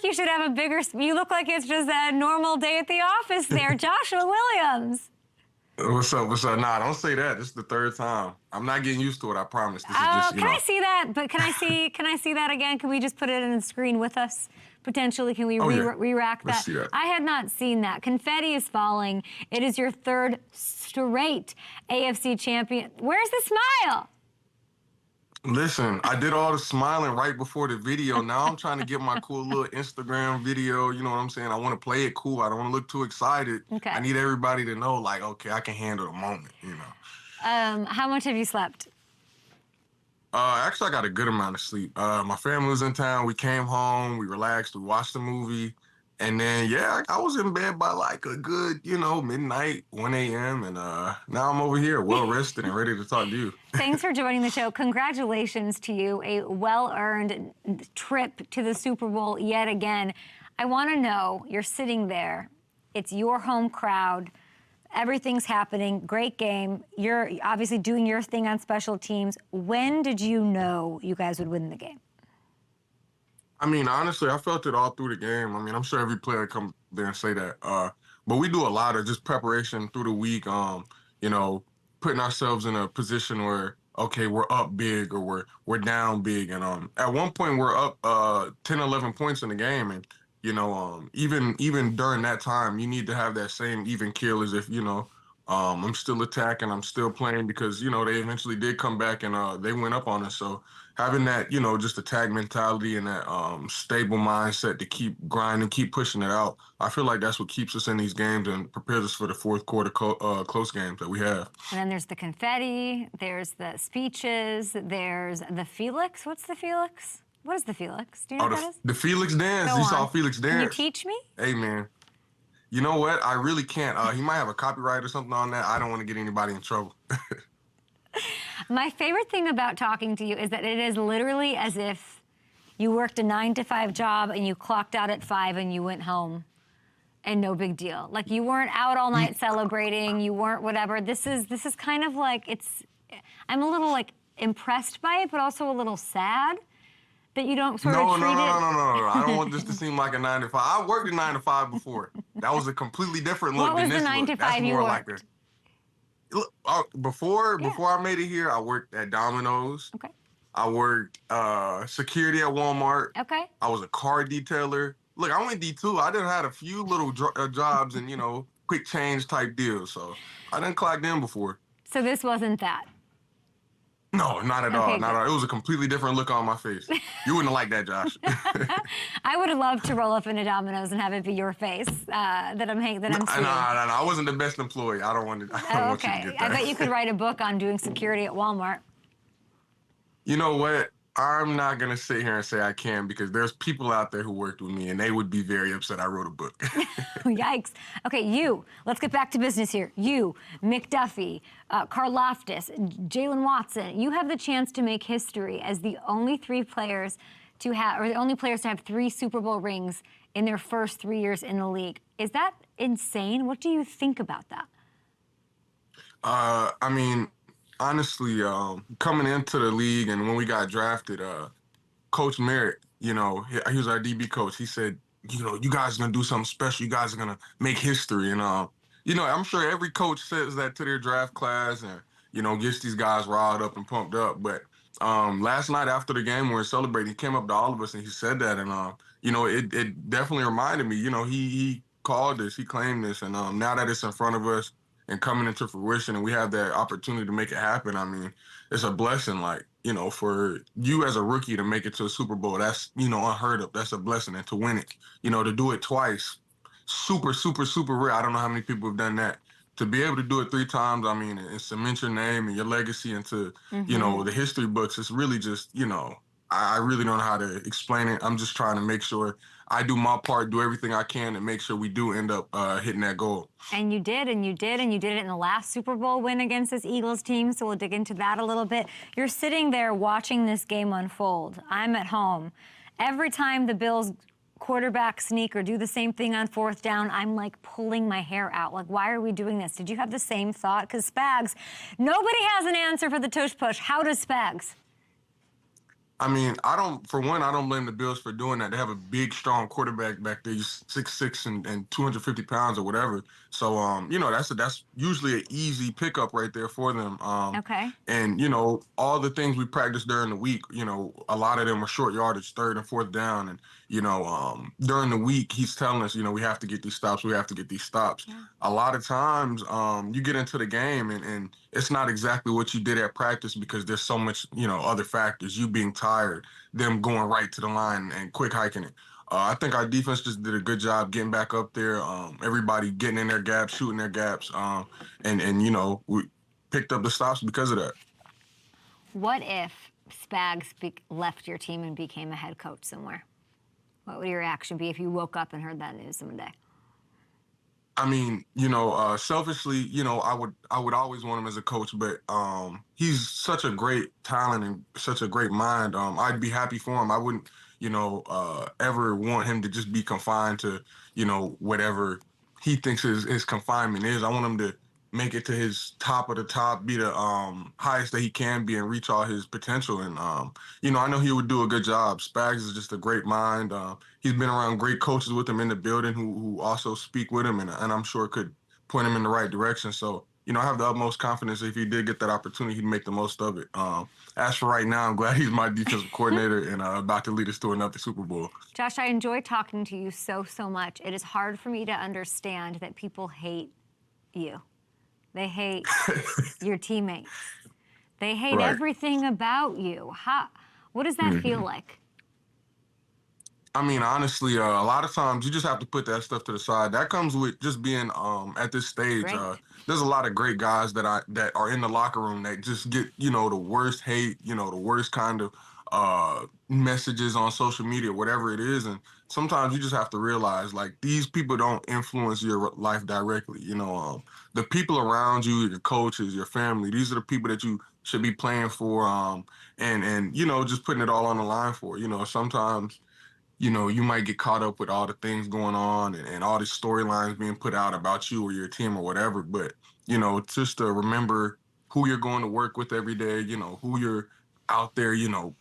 you should have a bigger, you look like it's just a normal day at the office there, Joshua Williams. What's up? What's up? Nah, don't say that. This is the third time. I'm not getting used to it. I promise. This is just, can I see that? But can I see that again? Can we just put it in the screen with us? Potentially, can we re-rack that? Let's see that? I had not seen that. Confetti is falling. It is your third straight AFC champion. Where's the smile? Listen, I did all the smiling right before the video. Now I'm trying to get my cool little Instagram video. You know what I'm saying? I want to play it cool. I don't want to look too excited. Okay. I need everybody to know, like, okay, I can handle the moment, you know. How much have you slept? Actually, I got a good amount of sleep. My family was in town. We came home. We relaxed. We watched the movie. And then, yeah, I was in bed by like a good, midnight, 1 a.m. And now I'm over here well-rested and ready to talk to you. Thanks for joining the show. Congratulations to you. A well-earned trip to the Super Bowl yet again. I want to know, you're sitting there. It's your home crowd. Everything's happening. Great game. You're obviously doing your thing on special teams. When did you know you guys would win the game? I mean, honestly, I felt it all through the game. I mean, I'm sure every player come there and say that. But we do a lot of just preparation through the week, putting ourselves in a position where, okay, we're up big or we're down big. And at one point, we're up 10, 11 points in the game. And, even during that time, you need to have that same even keel as if, I'm still attacking, I'm still playing because, they eventually did come back and they went up on us. So having that, just attack mentality and that stable mindset to keep grinding, keep pushing it out, I feel like that's what keeps us in these games and prepares us for the fourth quarter close games that we have. And then there's the confetti, there's the speeches, there's the Felix. What's the Felix? What is the Felix? Do you know what that is? The Felix dance. Go You on. saw Felix dance. Can you teach me? Hey, man. You know what? I really can't. He might have a copyright or something on that. I don't want to get anybody in trouble. My favorite thing about talking to you is that it is literally as if you worked a 9-to-5 job and you clocked out at 5 and you went home and no big deal. Like you weren't out all night celebrating, you weren't whatever. This is kind of like I'm a little like impressed by it, but also a little sad that you don't sort of treat it. No. I don't want this to seem like a 9-to-5. I worked a 9-to-5 before. That was a completely different look than this look. What was the 9-to-5 you worked? Before I made it here, I worked at Domino's. Okay. I worked security at Walmart. Okay. I was a car detailer. Look, I went D2. I done had a few little jobs and, quick change type deals. So I done clocked in before. So this wasn't that? No, not at all. Okay, Not at all. It was a completely different look on my face. You wouldn't have liked that, Josh. I would have loved to roll up into Domino's and have it be your face that I'm seeing. No, I wasn't the best employee. I don't want you to get that. I bet you could write a book on doing security at Walmart. You know what? I'm not going to sit here and say I can because there's people out there who worked with me and they would be very upset I wrote a book. Yikes. Okay, let's get back to business here. You, McDuffie, Karlaftis, Jalen Watson, you have the chance to make history as the only players to have 3 Super Bowl rings in their first 3 years in the league. Is that insane? What do you think about that? I mean, honestly, coming into the league and when we got drafted, Coach Merritt, he was our DB coach. He said, you guys are going to do something special. You guys are going to make history. And, I'm sure every coach says that to their draft class and, gets these guys riled up and pumped up. But last night after the game, we were celebrating, he came up to all of us and he said that. And, it definitely reminded me, he called this, he claimed this. And now that it's in front of us, and coming into fruition and we have that opportunity to make it happen, I mean, it's a blessing, for you as a rookie to make it to a Super Bowl, that's, unheard of. That's a blessing. And to win it, to do it twice, super, super, super rare. I don't know how many people have done that. To be able to do it 3 times, I mean, and cement your name and your legacy into, the history books, it's really just, I really don't know how to explain it. I'm just trying to make sure I do my part, do everything I can to make sure we do end up hitting that goal. And you did, and you did it in the last Super Bowl win against this Eagles team, so we'll dig into that a little bit. You're sitting there watching this game unfold. I'm at home. Every time the Bills quarterback sneak or do the same thing on 4th down, I'm like pulling my hair out. Like, why are we doing this? Did you have the same thought? Because Spags, nobody has an answer for the tush push. How does Spags? I mean, for one, I don't blame the Bills for doing that. They have a big, strong quarterback back there. He's 6'6" and 250 pounds or whatever. So, that's usually an easy pickup right there for them. Okay. And, all the things we practiced during the week, a lot of them were short yardage, third and fourth down. And, during the week, he's telling us, we have to get these stops. We have to get these stops. Yeah. A lot of times, you get into the game and it's not exactly what you did at practice because there's so much, other factors. You being tired, them going right to the line and quick hiking it. I think our defense just did a good job getting back up there. Everybody getting in their gaps, shooting their gaps, and we picked up the stops because of that. What if Spags left your team and became a head coach somewhere? What would your reaction be if you woke up and heard that news someday? I mean, selfishly, I would always want him as a coach, but he's such a great talent and such a great mind. I'd be happy for him. I wouldn't, ever want him to just be confined to, whatever he thinks his confinement is. I want him to make it to his top of the top, be the highest that he can be, and reach all his potential. And I know he would do a good job. Spags is just a great mind. He's been around great coaches with him in the building who also speak with him, and I'm sure could point him in the right direction. So, I have the utmost confidence if he did get that opportunity, he'd make the most of it. As for right now, I'm glad he's my defensive coordinator and about to lead us to another Super Bowl. Josh, I enjoy talking to you so much. It is hard for me to understand that people hate you. They hate your teammates. They hate Right. everything about you. What does that feel like? I mean, honestly, a lot of times you just have to put that stuff to the side. That comes with just being at this stage. Great. There's a lot of great guys that are in the locker room that just get the worst hate, the worst kind of messages on social media, whatever it is. And sometimes you just have to realize like these people don't influence your life directly. The people around you, your coaches, your family, these are the people that you should be playing for. And just putting it all on the line for. Sometimes you might get caught up with all the things going on and all the storylines being put out about you or your team or whatever. But, just to remember who you're going to work with every day, who you're out there,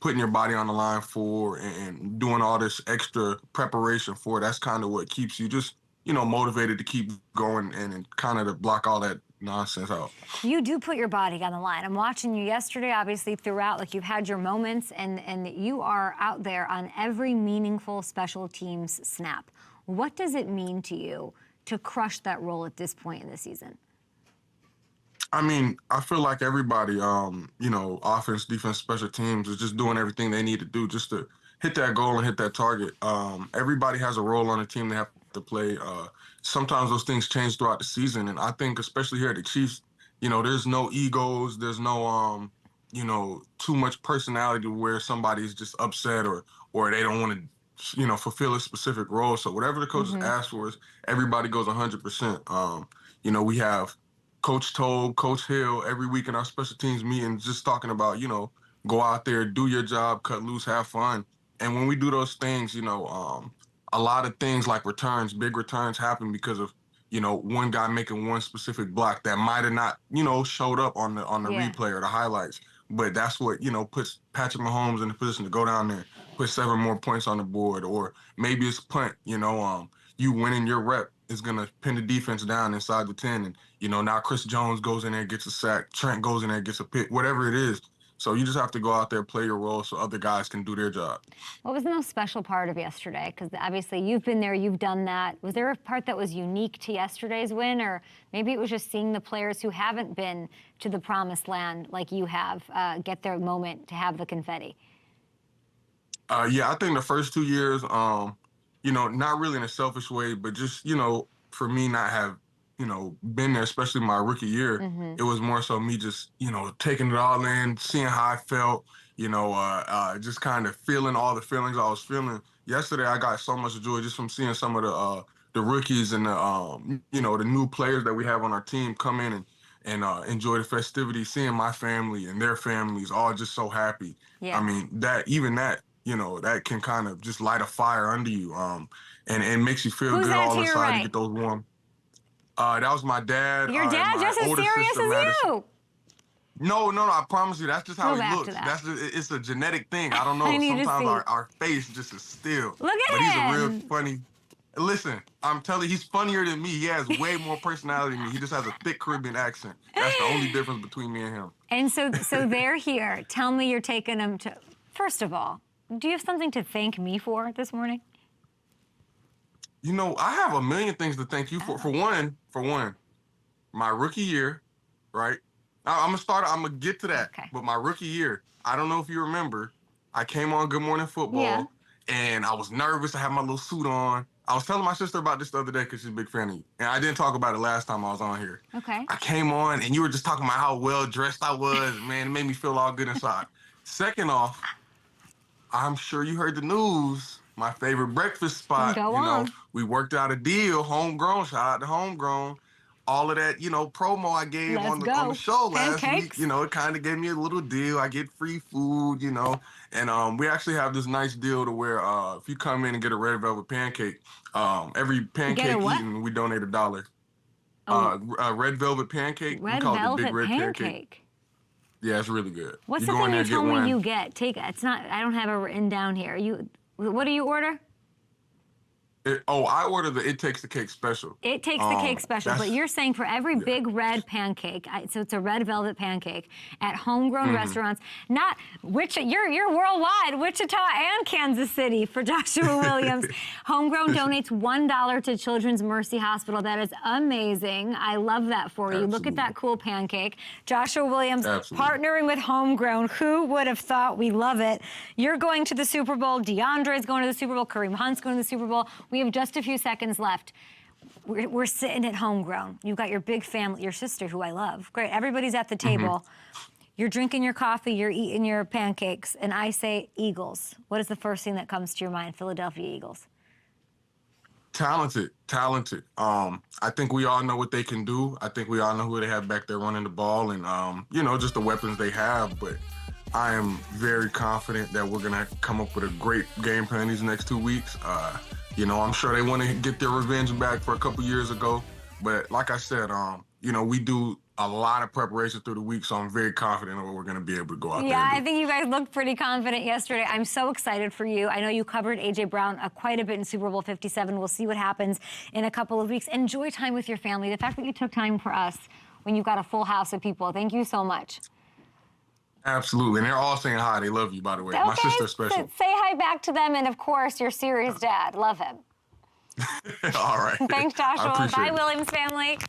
putting your body on the line for and doing all this extra preparation for. That's kind of what keeps you just, motivated to keep going and kind of to block all that nonsense out. You do put your body on the line. I'm watching you yesterday, obviously throughout, like you've had your moments and you are out there on every meaningful special teams snap. What does it mean to you to crush that role at this point in the season? I mean, I feel like everybody, offense, defense, special teams is just doing everything they need to do just to hit that goal and hit that target. Everybody has a role on the team they have to play. Sometimes those things change throughout the season, and I think especially here at the Chiefs, there's no egos, there's no, too much personality where somebody's just upset or they don't want to, fulfill a specific role. So whatever the coaches ask for is everybody goes 100%. We have Coach Tobe, Coach Hill every week in our special teams meetings just talking about, go out there, do your job, cut loose, have fun. And when we do those things, a lot of things like returns, big returns happen because of, one guy making one specific block that might have not, showed up on the replay or the highlights. But that's what, puts Patrick Mahomes in the position to go down there, put 7 more points on the board. Or maybe it's punt, you winning your rep is going to pin the defense down inside the 10. And, now Chris Jones goes in there, gets a sack. Trent goes in there, gets a pick, whatever it is. So you just have to go out there, play your role so other guys can do their job. What was the most special part of yesterday? Because obviously you've been there, you've done that. Was there a part that was unique to yesterday's win? Or maybe it was just seeing the players who haven't been to the promised land like you have get their moment to have the confetti? Yeah, I think the first 2 years, not really in a selfish way, but just, for me not have, been there, especially my rookie year, it was more so me just, taking it all in, seeing how I felt, just kind of feeling all the feelings I was feeling. Yesterday, I got so much joy just from seeing some of the rookies and the new players that we have on our team come in and enjoy the festivities, seeing my family and their families all just so happy. Yeah. I mean, that that can kind of just light a fire under you, and it makes you feel Who's good that all to your inside right? to get those warm. That was my dad. Your dad my just as older serious sister, as Madison. you. No, I promise you, that's just how Go he back to looks. that. That's just, it's a genetic thing. I don't know. I need to Sometimes see. our face just is still. Look at But he's a real him. funny. Listen, I'm telling you, he's funnier than me. He has way more personality than me. He just has a thick Caribbean accent. That's the only difference between me and him. And so they're here. Tell me you're taking them to. First of all, do you have something to thank me for this morning? You know, I have a million things to thank you for. For one, my rookie year, right? I'm gonna get to that. Okay. But my rookie year, I don't know if you remember, I came on Good Morning Football, Yeah. and I was nervous. I had my little suit on. I was telling my sister about this the other day because she's a big fan of you, and I didn't talk about it last time I was on here. Okay. I came on, and you were just talking about how well dressed I was. Man, it made me feel all good inside. Second off, I'm sure you heard the news. My favorite breakfast spot. Go you know, on. we worked out a deal, homegrown. Shout out to homegrown. All of that, promo I gave Let's on the go. show last Pancakes? week. It kind of gave me a little deal. I get free food. And we actually have this nice deal to where if you come in and get a red velvet pancake, every pancake what? eaten, we donate $1. A red velvet pancake. we Red call it the velvet big red pancake. pancake. Yeah, it's really good. What's you the go in thing there, you get told me one. you get? Take it. It's not. I don't have it written down here. What do you order? I order the It Takes the Cake special. It takes the cake special, but you're saying for every big red pancake, so it's a red velvet pancake at homegrown restaurants, not you're worldwide, Wichita and Kansas City for Joshua Williams. Homegrown donates $1 to Children's Mercy Hospital. That is amazing. I love that for you. Look at that cool pancake. Joshua Williams partnering with Homegrown. Who would have thought? We love it. You're going to the Super Bowl. DeAndre's going to the Super Bowl. Kareem Hunt's going to the Super Bowl. We have just a few seconds left. We're sitting at Homegrown. You've got your big family, your sister, who I love. Great. Everybody's at the table. You're drinking your coffee. You're eating your pancakes. And I say Eagles. What is the first thing that comes to your mind? Philadelphia Eagles. Talented. I think we all know what they can do. I think we all know who they have back there running the ball and, just the weapons they have. But I am very confident that we're going to come up with a great game plan these next 2 weeks. I'm sure they want to get their revenge back for a couple years ago. But like I said, we do a lot of preparation through the week, so I'm very confident that we're going to be able to go out there. Yeah, I think you guys looked pretty confident yesterday. I'm so excited for you. I know you covered A.J. Brown quite a bit in Super Bowl 57. We'll see what happens in a couple of weeks. Enjoy time with your family. The fact that you took time for us when you've got a full house of people, thank you so much. Absolutely. And they're all saying hi. They love you, by the way. Okay. My sister's special. Say hi back to them. And, of course, your serious dad. Love him. All right. Thanks, Joshua. Bye, it. Williams family.